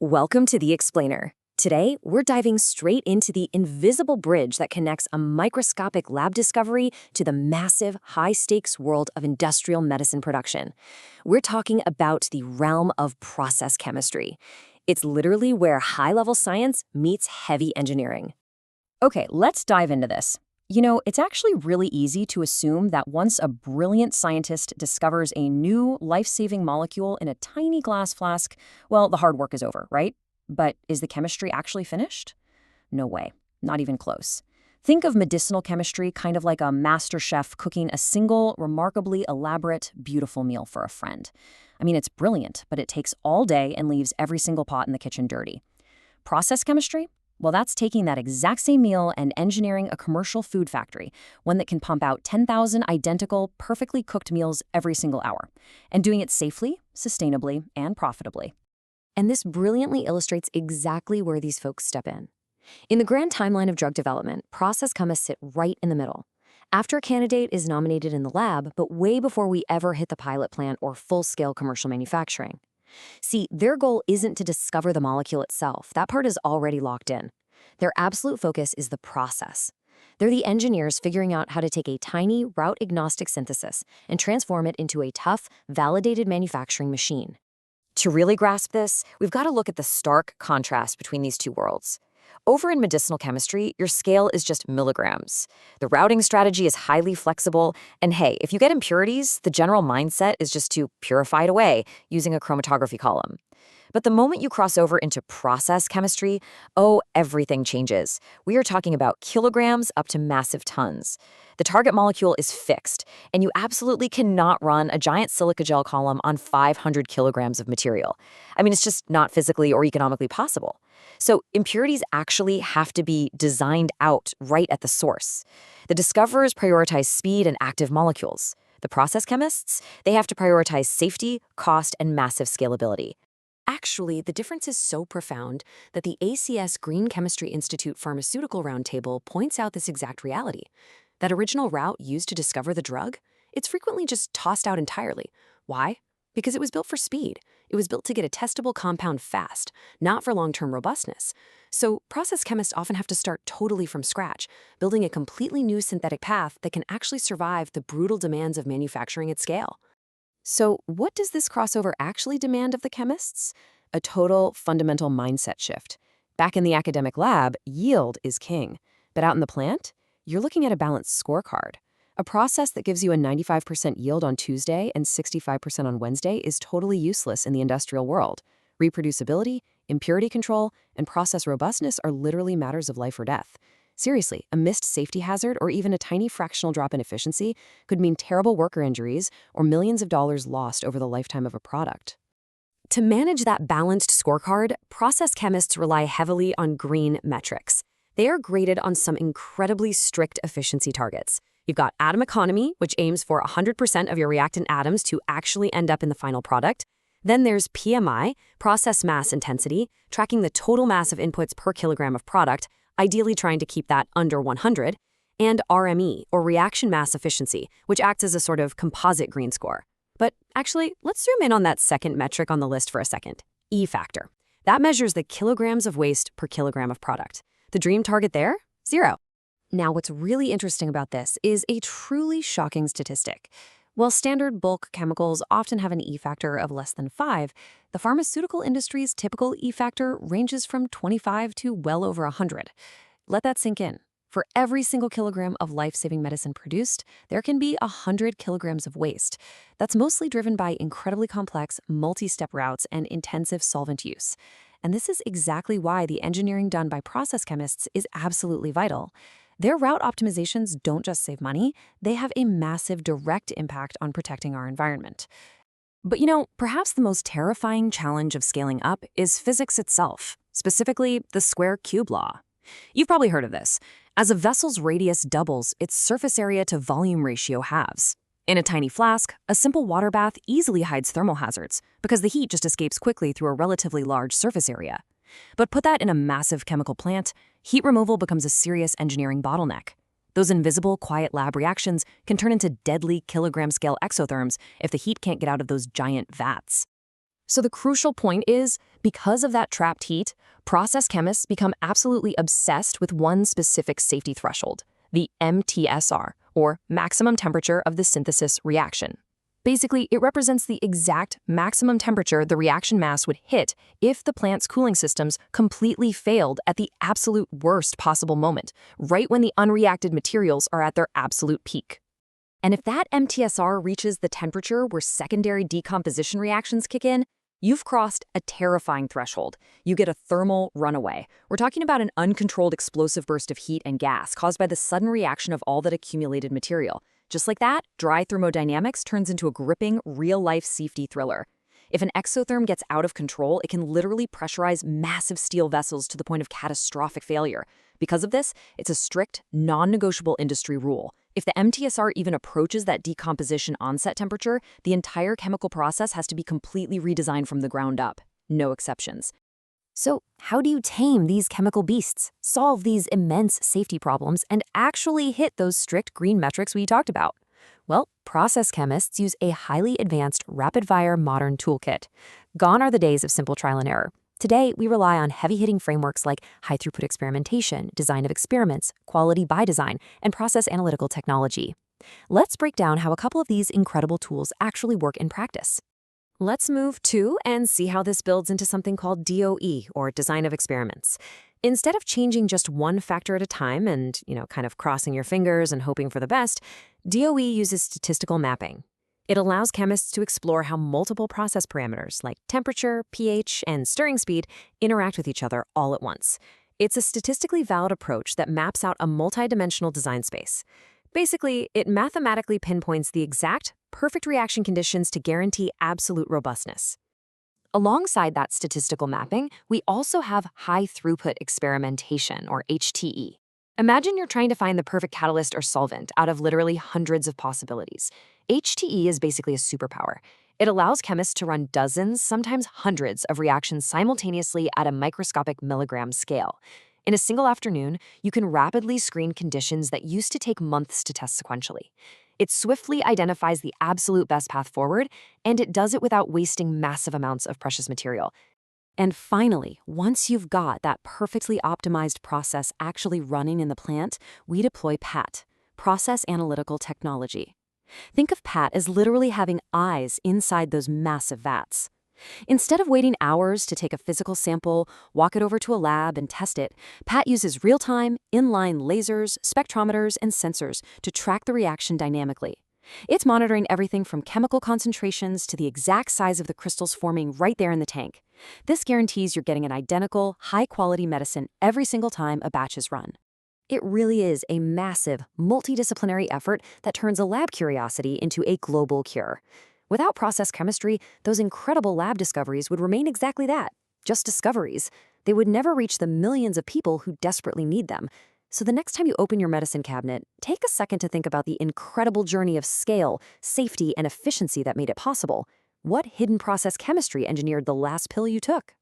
Welcome to The Explainer. Today, we're diving straight into the invisible bridge that connects a microscopic lab discovery to the massive, high-stakes world of industrial medicine production. We're talking about the realm of process chemistry. It's literally where high-level science meets heavy engineering. Okay, let's dive into this. It's actually really easy to assume that once a brilliant scientist discovers a new life-saving molecule in a tiny glass flask, well, the hard work is over, right? But is the chemistry actually finished? No way, not even close. Think of medicinal chemistry kind of like a master chef cooking a single, remarkably elaborate, beautiful meal for a friend. I mean, it's brilliant, but it takes all day and leaves every single pot in the kitchen dirty. Process chemistry? Well, that's taking that exact same meal and engineering a commercial food factory, one that can pump out 10,000 identical, perfectly cooked meals every single hour, and doing it safely, sustainably, and profitably. And this brilliantly illustrates exactly where these folks step in. In the grand timeline of drug development, process chemists sit right in the middle. After a candidate is nominated in the lab, but way before we ever hit the pilot plant or full-scale commercial manufacturing. See, their goal isn't to discover the molecule itself. That part is already locked in. Their absolute focus is the process. They're the engineers figuring out how to take a tiny, route-agnostic synthesis and transform it into a tough, validated manufacturing machine. To really grasp this, we've got to look at the stark contrast between these two worlds. Over in medicinal chemistry, your scale is just milligrams. The routing strategy is highly flexible, and hey, if you get impurities, the general mindset is just to purify it away using a chromatography column. But the moment you cross over into process chemistry, everything changes. We are talking about kilograms up to massive tons. The target molecule is fixed, and you absolutely cannot run a giant silica gel column on 500 kilograms of material. I mean, it's just not physically or economically possible. So impurities actually have to be designed out right at the source. The discoverers prioritize speed and active molecules. The process chemists, they have to prioritize safety, cost, and massive scalability. Actually, the difference is so profound that the ACS Green Chemistry Institute Pharmaceutical Roundtable points out this exact reality. That original route used to discover the drug, it's frequently just tossed out entirely. Why? Because it was built for speed. It was built to get a testable compound fast, not for long-term robustness. So process chemists often have to start totally from scratch, building a completely new synthetic path that can actually survive the brutal demands of manufacturing at scale. So what does this crossover actually demand of the chemists? A total fundamental mindset shift. Back in the academic lab, yield is king. But out in the plant, you're looking at a balanced scorecard. A process that gives you a 95% yield on Tuesday and 65% on Wednesday is totally useless in the industrial world. Reproducibility, impurity control, and process robustness are literally matters of life or death. Seriously, a missed safety hazard or even a tiny fractional drop in efficiency could mean terrible worker injuries or millions of dollars lost over the lifetime of a product. To manage that balanced scorecard, process chemists rely heavily on green metrics. They are graded on some incredibly strict efficiency targets. You've got atom economy, which aims for 100% of your reactant atoms to actually end up in the final product. Then there's PMI, process mass intensity, tracking the total mass of inputs per kilogram of product, ideally trying to keep that under 100, and RME, or reaction mass efficiency, which acts as a sort of composite green score. But actually, let's zoom in on that second metric on the list for a second, E factor. That measures the kilograms of waste per kilogram of product. The dream target there? 0. Now, what's really interesting about this is a truly shocking statistic. While standard bulk chemicals often have an E factor of less than 5, the pharmaceutical industry's typical E factor ranges from 25 to well over 100. Let that sink in. For every single kilogram of life-saving medicine produced, there can be 100 kilograms of waste. That's mostly driven by incredibly complex, multi-step routes and intensive solvent use. And this is exactly why the engineering done by process chemists is absolutely vital. Their route optimizations don't just save money, they have a massive direct impact on protecting our environment. But perhaps the most terrifying challenge of scaling up is physics itself, specifically the square-cube law. You've probably heard of this. As a vessel's radius doubles, its surface area to volume ratio halves. In a tiny flask, a simple water bath easily hides thermal hazards because the heat just escapes quickly through a relatively large surface area. But put that in a massive chemical plant, heat removal becomes a serious engineering bottleneck. Those invisible, quiet lab reactions can turn into deadly kilogram-scale exotherms if the heat can't get out of those giant vats. So the crucial point is, Because of that trapped heat, process chemists become absolutely obsessed with one specific safety threshold, the MTSR, or maximum temperature of the synthesis reaction. Basically, it represents the exact maximum temperature the reaction mass would hit if the plant's cooling systems completely failed at the absolute worst possible moment, right when the unreacted materials are at their absolute peak. And if that MTSR reaches the temperature where secondary decomposition reactions kick in, you've crossed a terrifying threshold. You get a thermal runaway. We're talking about an uncontrolled explosive burst of heat and gas caused by the sudden reaction of all that accumulated material. Just like that, dry thermodynamics turns into a gripping, real-life safety thriller. If an exotherm gets out of control, it can literally pressurize massive steel vessels to the point of catastrophic failure. Because of this, it's a strict, non-negotiable industry rule. If the MTSR even approaches that decomposition onset temperature, the entire chemical process has to be completely redesigned from the ground up. No exceptions. So, how do you tame these chemical beasts, solve these immense safety problems, and actually hit those strict green metrics we talked about? Well, process chemists use a highly advanced, rapid-fire modern toolkit. Gone are the days of simple trial and error. Today, we rely on heavy-hitting frameworks like high-throughput experimentation, design of experiments, quality by design, and process analytical technology. Let's break down how a couple of these incredible tools actually work in practice. Let's move to and see how this builds into something called DOE, or design of experiments. Instead of changing just one factor at a time and, kind of crossing your fingers and hoping for the best, DOE uses statistical mapping. It allows chemists to explore how multiple process parameters like temperature, pH, and stirring speed interact with each other all at once. It's a statistically valid approach that maps out a multidimensional design space. Basically, it mathematically pinpoints the exact, perfect reaction conditions to guarantee absolute robustness. Alongside that statistical mapping, we also have high-throughput experimentation, or HTE. Imagine you're trying to find the perfect catalyst or solvent out of literally hundreds of possibilities. HTE is basically a superpower. It allows chemists to run dozens, sometimes hundreds, of reactions simultaneously at a microscopic milligram scale. In a single afternoon, you can rapidly screen conditions that used to take months to test sequentially. It swiftly identifies the absolute best path forward, and it does it without wasting massive amounts of precious material. And finally, once you've got that perfectly optimized process actually running in the plant, we deploy PAT, Process Analytical Technology. Think of PAT as literally having eyes inside those massive vats. Instead of waiting hours to take a physical sample, walk it over to a lab, and test it, PAT uses real-time, inline lasers, spectrometers, and sensors to track the reaction dynamically. It's monitoring everything from chemical concentrations to the exact size of the crystals forming right there in the tank. This guarantees you're getting an identical, high-quality medicine every single time a batch is run. It really is a massive, multidisciplinary effort that turns a lab curiosity into a global cure. Without process chemistry, those incredible lab discoveries would remain exactly that, just discoveries. They would never reach the millions of people who desperately need them. So the next time you open your medicine cabinet, take a second to think about the incredible journey of scale, safety, and efficiency that made it possible. What hidden process chemistry engineered the last pill you took?